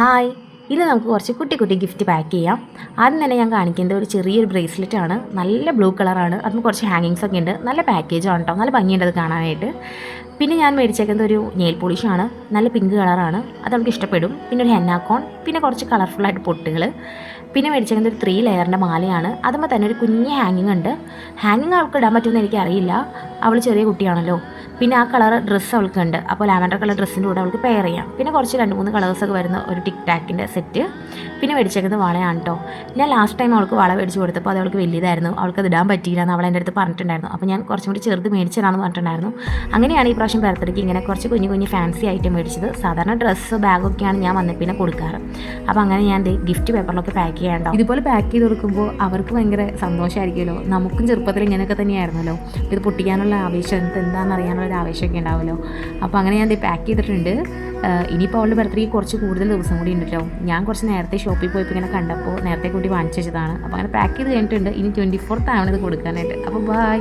Hi, ഇത് നമുക്ക് കുറച്ച് കുട്ടി കുട്ടി ഗിഫ്റ്റ് പാക്ക് ചെയ്യാം. ആദ്യം തന്നെ ഞാൻ കാണിക്കുന്നത് ഒരു ചെറിയൊരു ബ്രേസ്ലെറ്റാണ്. നല്ല ബ്ലൂ കളറാണ്. അതിന് കുറച്ച് ഹാങ്ങിങ്സ് ഒക്കെ ഉണ്ട്. നല്ല പാക്കേജാണ് കേട്ടോ. നല്ല ഭംഗിയുണ്ട് അത് കാണാനായിട്ട്. പിന്നെ ഞാൻ മേടിച്ചേക്കുന്നത് ഒരു നെയിൽ പോളിഷാണ്. നല്ല പിങ്ക് കളറാണ്. അത് നമുക്ക് ഇഷ്ടപ്പെടും. പിന്നെ ഒരു ഹെന്നാക്കോൺ, പിന്നെ കുറച്ച് കളർഫുള്ളായിട്ട് പൊട്ടുകൾ. പിന്നെ മേടിച്ചേക്കുന്നത് ഒരു 3 ലെയറിൻ്റെ മാലയാണ്. അതുമ്പോൾ തന്നെ ഒരു കുഞ്ഞ് ഹാങ്ങിങ് ഉണ്ട്. ഹാങ്ങിങ് അവൾക്ക് ഇടാൻ പറ്റുമെന്ന് എനിക്കറിയില്ല, അവൾ ചെറിയ കുട്ടിയാണല്ലോ. പിന്നെ ആ കളർ ഡ്രസ്സ് അവൾക്കുണ്ട്. അപ്പോൾ ലാവൻഡർ കളർ ഡ്രസ്സിൻ്റെ കൂടെ അവൾക്ക് പെയർ ചെയ്യാം. പിന്നെ കുറച്ച് 2-3 കളേഴ്സൊക്കെ വരുന്ന ഒരു ടിക് ടാക്കിൻ്റെ സെറ്റ്. പിന്നെ മേടിച്ചേക്കുന്നത് വളയാണ് കേട്ടോ. ഞാൻ ലാസ്റ്റ് ടൈം അവൾക്ക് വള മേടിച്ച് കൊടുത്തപ്പോൾ അത് അവൾക്ക് വലിയതായിരുന്നു. അവൾക്ക് അത് ഇടാൻ പറ്റിയില്ല എന്ന് അവൾ എൻ്റെ അടുത്ത് പറഞ്ഞിട്ടുണ്ടായിരുന്നു. അപ്പോൾ ഞാൻ കുറച്ചും കൂടി ചെറുത് മേടിച്ചതാണെന്ന് പറഞ്ഞിട്ടുണ്ടായിരുന്നു. അങ്ങനെയാണ് ഈ പ്രാവശ്യം ബർത്ത്ഡേക്ക് ഇങ്ങനെ കുറച്ച് കുഞ്ഞു ഫാൻസി ഐറ്റം മേടിച്ചത്. സാധാരണ ഡ്രസ്സ് ബാഗൊക്കെയാണ് ഞാൻ വന്ന് പിന്നെ കൊടുക്കാറ്. അപ്പോൾ അങ്ങനെ ഞാൻ ഗിഫ്റ്റ് പേപ്പറിലൊക്കെ പാക്ക് ചെയ്യാണ്ടോ. ഇതുപോലെ പാക്ക് ചെയ്ത് കൊടുക്കുമ്പോൾ അവർക്ക് ഭയങ്കര സന്തോഷമായിരിക്കുമല്ലോ. നമുക്കും ചെറുപ്പത്തിൽ ഇങ്ങനെയൊക്കെ തന്നെയായിരുന്നല്ലോ. ഇത് പൊട്ടിക്കാനുള്ള ആവേശം, എന്താണെന്ന് അറിയാനുള്ള ഒരു ആവേശമൊക്കെ ഉണ്ടാവുമല്ലോ. അപ്പോൾ അങ്ങനെ ഞാൻ പാക്ക് ചെയ്തിട്ടുണ്ട്. ഇനിയിപ്പോൾ അവളുടെ ബർത്ത്ഡേക്ക് കുറച്ച് കൂടുതൽ ദിവസം കൂടി ഉണ്ടല്ലോ. ഞാൻ കുറച്ച് നേരത്തെ ഷോപ്പിൽ പോയപ്പോൾ ഇങ്ങനെ കണ്ടപ്പോൾ നേരത്തെ കൂട്ടി വാങ്ങിച്ചു വെച്ചതാണ്. അപ്പോൾ അങ്ങനെ പാക്ക് ചെയ്ത് കഴിഞ്ഞിട്ടുണ്ട്. ഇനി 24th ആവണത് കൊടുക്കാനായിട്ട്. അപ്പോൾ ബൈ.